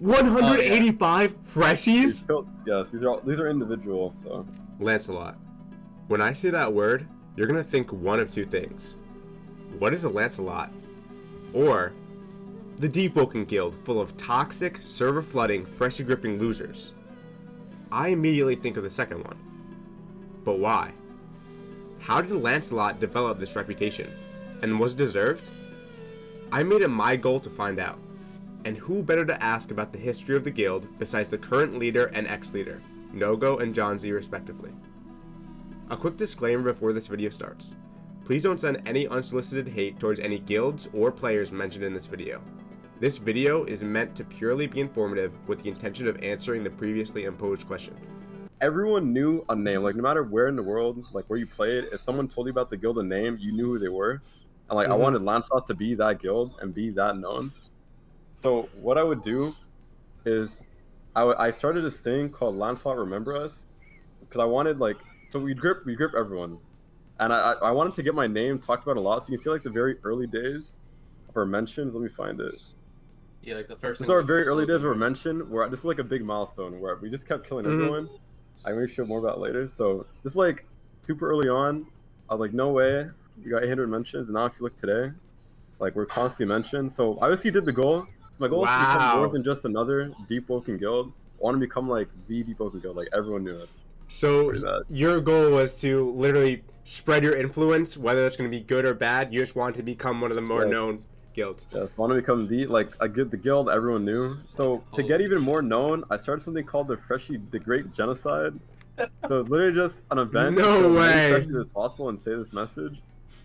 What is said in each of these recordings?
185 freshies? Yes, these are individual, so. Lancelot. When I say that word, you're gonna think one of two things. What is a Lancelot? Or the Deepwoken guild full of toxic, server flooding, freshie gripping losers. I immediately think of the second one. But why? How did Lancelot develop this reputation? And was it deserved? I made it my goal to find out. And who better to ask about the history of the guild besides the current leader and ex-leader, Nogo and Jonzy respectively. A quick disclaimer before this video starts. Please don't send any unsolicited hate towards any guilds or players mentioned in this video. This video is meant to purely be informative with the intention of answering the previously imposed question. Everyone knew a name, like no matter where in the world, like where you played, if someone told you about the guild a name, you knew who they were. And like I wanted Lancelot to be that guild and be that known. So what I would do is I started this thing called Lancelot Remember Us, because I wanted so we grip everyone. And I wanted to get my name talked about a lot, so you can see like the very early days of our mentions. Let me find it. Yeah, like the first. This is our very early days of our mention, where this is like a big milestone where we just kept killing everyone. I'm gonna show more about it later. So this is like super early on. I was like, no way, you got 800 mentions. And now if you look today, like we're constantly mentioned. So I obviously did the goal. My goal is to become more than just another Deepwoken guild. I want to become like the Deepwoken guild, like everyone knew us. So your goal was to literally spread your influence, whether it's going to be good or bad. You just want to become one of the more known guilds. Yeah, I want to become the guild everyone knew. So to get even more known, I started something called the Great Genocide. So it's literally just an event. No way. As as possible and say this message.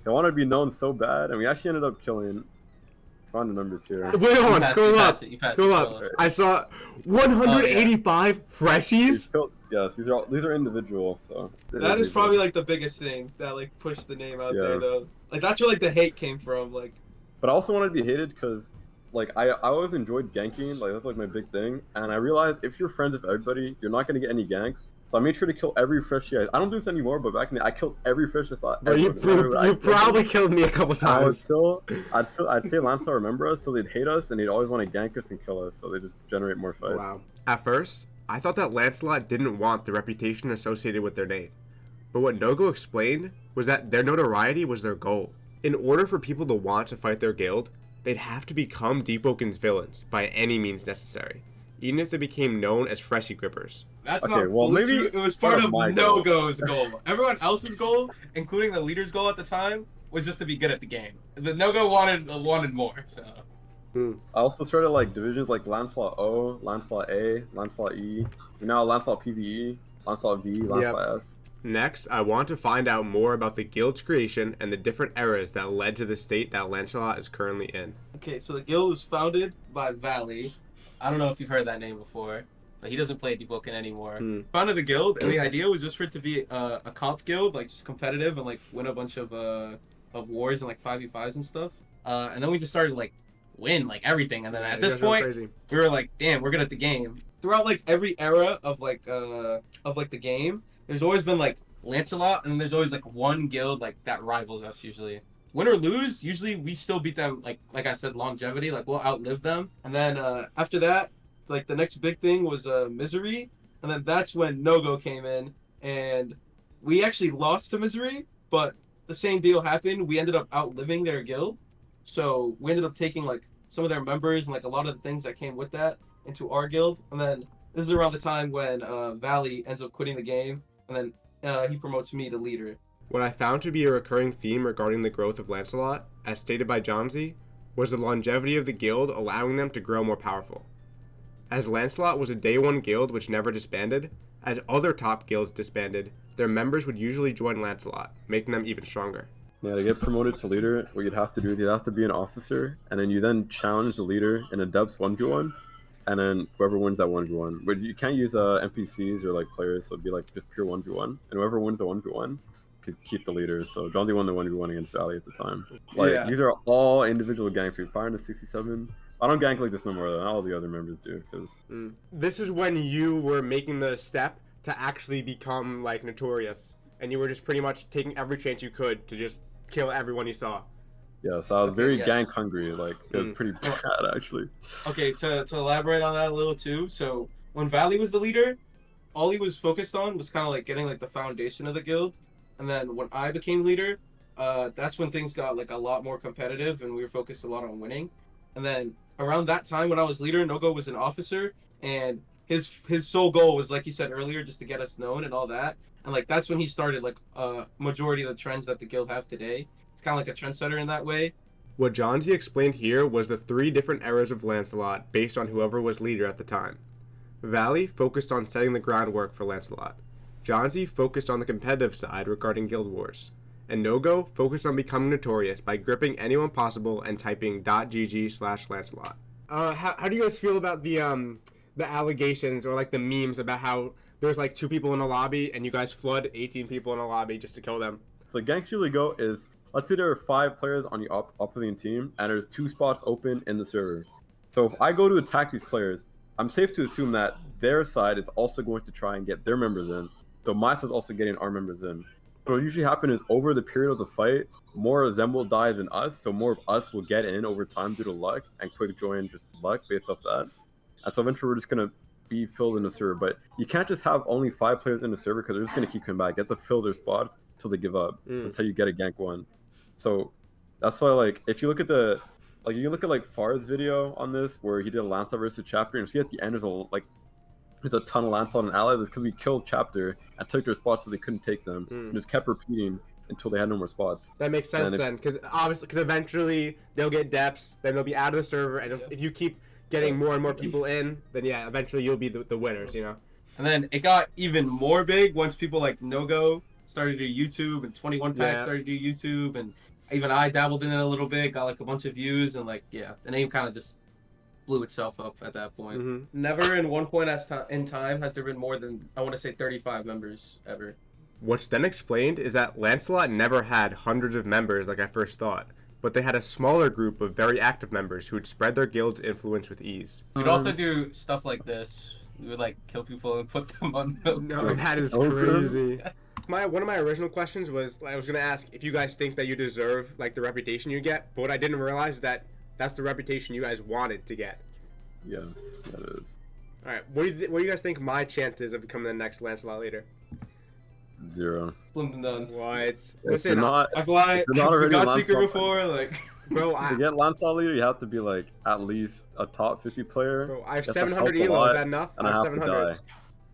I wanted to be known so bad, and we actually ended up killing. Find the numbers here. Wait, hold on. Scroll up. I saw 185 freshies. Yes, these are individual. So that is probably like the biggest thing that like pushed the name out there, though. Like that's where like the hate came from, like. But I also wanted to be hated because, like, I always enjoyed ganking. Like that's like my big thing, and I realized if you're friends with everybody, you're not gonna get any ganks. So I made sure to kill every freshie. I don't do this anymore, but back in the day, I killed every fish I thought. Bro, you probably killed me a couple times. I'd say Lancelot Remember Us, so they'd hate us and they'd always want to gank us and kill us, so they just generate more fights. Wow. At first, I thought that Lancelot didn't want the reputation associated with their name. But what Nogo explained was that their notoriety was their goal. In order for people to want to fight their guild, they'd have to become Deepwoken's villains by any means necessary, even if they became known as freshie grippers. That's okay, well, maybe it was part of Nogo's goal. Everyone else's goal, including the leader's goal at the time, was just to be good at the game. The Nogo wanted more. So. I also started like divisions like Lancelot O, Lancelot A, Lancelot E. Now Lancelot PvE, Lancelot V, Lancelot S. Next, I want to find out more about the guild's creation and the different eras that led to the state that Lancelot is currently in. Okay, so the guild was founded by Valley. I don't know if you've heard that name before, but he doesn't play Deepwoken anymore. Founded the guild, and the idea was just for it to be a comp guild, like just competitive and like win a bunch of wars and like 5v5s and stuff. And then we just started like win like everything, and then at this point we were like, damn, we're good at the game. Throughout like every era of the game, there's always been like Lancelot, and then there's always like one guild like that rivals us usually. Win or lose, usually we still beat them, like I said, longevity, like we'll outlive them. And then after that, like the next big thing was Misery, and then that's when Nogo came in, and we actually lost to Misery, but the same deal happened. We ended up outliving their guild, so we ended up taking like some of their members and like a lot of the things that came with that into our guild. And then this is around the time when Valley ends up quitting the game, and then he promotes me to leader. What I found to be a recurring theme regarding the growth of Lancelot, as stated by Jonzy, was the longevity of the guild allowing them to grow more powerful. As Lancelot was a day one guild which never disbanded, as other top guilds disbanded, their members would usually join Lancelot, making them even stronger. Yeah, to get promoted to leader, what you'd have to do is you'd have to be an officer, and then you then challenge the leader in a depths 1v1, and then whoever wins that 1v1. But you can't use NPCs or like players, so it'd be like just pure 1v1, and whoever wins the 1v1 could keep the leaders. So Jonzy won the 1v1 against Valley at the time. Like these are all individual ganks. 567. I don't gank like this no more than all the other members do. Cause this is when you were making the step to actually become like notorious, and you were just pretty much taking every chance you could to just kill everyone you saw. Yeah, so I was Okay, very yes. gank hungry. Like it was pretty bad actually. Okay, to elaborate on that a little too. So when Valley was the leader, all he was focused on was kind of like getting like the foundation of the guild, and then when I became leader, that's when things got like a lot more competitive, and we were focused a lot on winning. And then around that time when I was leader, Nogo was an officer, and his sole goal was, like he said earlier, just to get us known and all that. And like that's when he started like majority of the trends that the guild have today. It's kind of like a trendsetter in that way. What Jonzy explained here was the 3 different eras of Lancelot based on whoever was leader at the time. Valley focused on setting the groundwork for Lancelot. Jonzy focused on the competitive side regarding guild wars. And Nogo focused on becoming notorious by gripping anyone possible and typing .gg/Lancelot. How do you guys feel about the allegations or like the memes about how there's like 2 people in a lobby and you guys flood 18 people in a lobby just to kill them? So ganks usually go is, let's say there are 5 players on the opposing team and there's 2 spots open in the server. So if I go to attack these players, I'm safe to assume that their side is also going to try and get their members in. So my side is also getting our members in. So what usually happens is over the period of the fight, more of them will die than us. So more of us will get in over time due to luck and quick join just luck based off that. And so eventually we're just going to be filled in the server. But you can't just have only 5 players in the server because they're just going to keep coming back. You have to fill their spot until they give up. That's how you get a gank one. So that's why, like, if you look at the, like, you look at like Fard's video on this where he did a Lancelot versus Chapter, and see at the end there's a ton of Lancelot and allies. It's because we killed Chapter and took their spots so they couldn't take them, and just kept repeating until they had no more spots. That makes sense then, because obviously, because eventually they'll get depths, then they'll be out of the server, and if you keep getting more and more people in, then yeah, eventually you'll be the winners, you know. And then it got even more big once people like Nogo started to do YouTube, and 21 Pack started to do YouTube, and even I dabbled in it a little bit, got like a bunch of views, and like the name kind of just blew itself up at that point. Never in one point in time has there been more than, I want to say, 35 members ever. What's then explained is that Lancelot never had hundreds of members like I first thought, but they had a smaller group of very active members who would spread their guild's influence with ease. We'd also do stuff like this. We would like kill people and put them on milk. No, that is crazy. One of my original questions was, I was gonna ask if you guys think that you deserve like the reputation you get, but what I didn't realize is that that's the reputation you guys wanted to get. Yes, that is. All right, what do you guys think my chances of becoming the next Lancelot leader? 0. Slim and done. What? Listen, I've lied. I've got secret before, like. Bro, to get Lancelot leader, you have to be like at least a top 50 player. Bro, I have 700 elo. Is that enough? And I have 700. To die.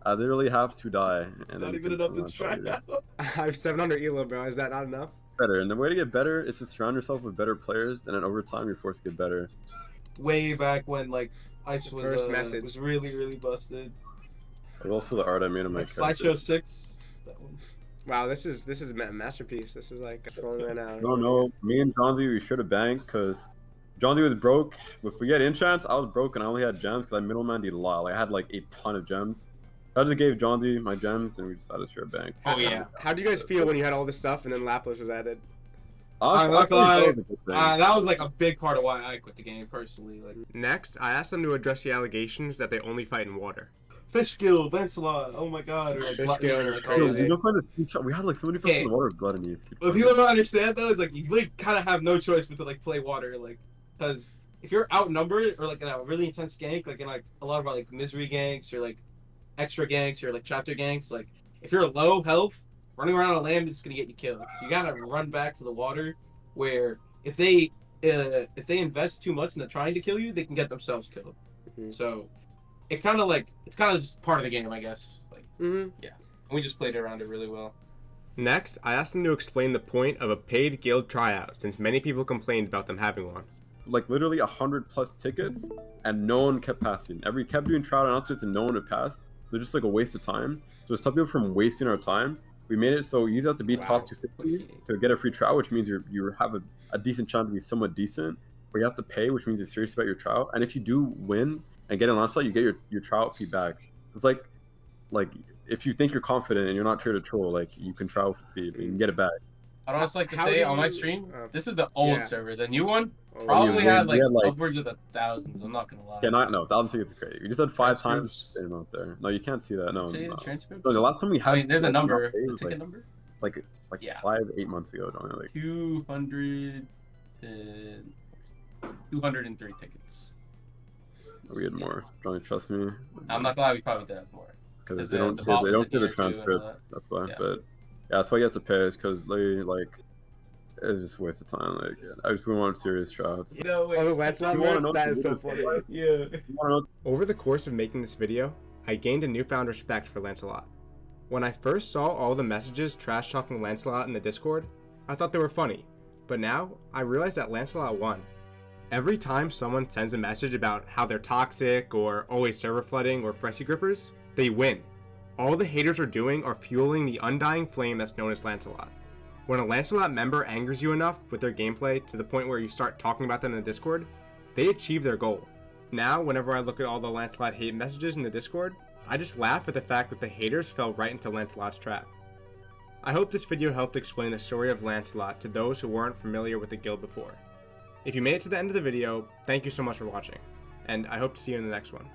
I literally have to die. It's not even enough to try out. I have 700 elo, bro. Is that not enough? Better, and the way to get better is to surround yourself with better players, and then over time you're forced to get better. Way back when like Ice was really, really busted. There's also the art I made of my Slideshow 6. That one. Wow, this is a masterpiece. This is like going right now. No, me and Jonzy, we should have banked because Jonzy was broke. If we get enchants, I was broke and I only had gems because I middlemaned a lot. Like I had like a ton of gems. I just gave Jonzy my gems and we decided to share a bank. Oh yeah. How do you guys feel when you had all this stuff and then Lapis was added? I'm not gonna lie, that was like a big part of why I quit the game personally. Like. Next, I asked them to address the allegations that they only fight in water. Fish Guild, Lancelot, oh my god. Like, Fish Guild is crazy. We had like so many people in the water gluttony. What people don't understand though is like you like kind of have no choice but to like play water, like because if you're outnumbered or like in a really intense gank, like in like a lot of our like misery ganks or like extra ganks or like chapter ganks, like if you're low health, running around on land is gonna get you killed. So you gotta run back to the water, where if they invest too much into trying to kill you, they can get themselves killed. So it's kind of just part of the game, I guess. Like, yeah, and we just played around it really well. Next, I asked them to explain the point of a paid guild tryout, since many people complained about them having one. Like literally 100+ tickets, and no one kept passing. We kept doing tryout announcements, and no one would pass. So it's just like a waste of time. So to stop people from wasting our time, we made it so you have to be top 250 to get a free trial, which means you have a decent chance to be somewhat decent. But you have to pay, which means you're serious about your trial. And if you do win and get a Lancelot, you get your trial fee back. It's like if you think you're confident and you're not here to troll, like you can trial fee, but you can get it back. I'd also like to say on my stream, this is the old server. The new one probably had like upwards of the thousands. I'm not gonna lie. Yeah, no, 1,000 tickets is great. We just had 5 times the amount there. No, you can't see that. No. No, the last time we had. I mean, there's a number. The ticket number. Like 5-8 months ago, don't I? Like 200. 10, 203 tickets. We had more. Don't you trust me? I'm not glad we probably did have more. Because the they don't bot say wasn't the here too, and transcripts. That's why. yeah. But yeah, that's why you have to pay. Is because they like it's just a waste of time. Like I just we want serious tryouts. You know, Oh, the Lancelot You wanna merch? know That the is so video? funny. yeah. You wanna know Over the course of making this video, I gained a newfound respect for Lancelot. When I first saw all the messages trash talking Lancelot in the Discord, I thought they were funny, but now I realize that Lancelot won. Every time someone sends a message about how they're toxic or always server flooding or freshie grippers, they win. All the haters are doing are fueling the undying flame that's known as Lancelot. When a Lancelot member angers you enough with their gameplay to the point where you start talking about them in the Discord, they achieve their goal. Now, whenever I look at all the Lancelot hate messages in the Discord, I just laugh at the fact that the haters fell right into Lancelot's trap. I hope this video helped explain the story of Lancelot to those who weren't familiar with the guild before. If you made it to the end of the video, thank you so much for watching, and I hope to see you in the next one.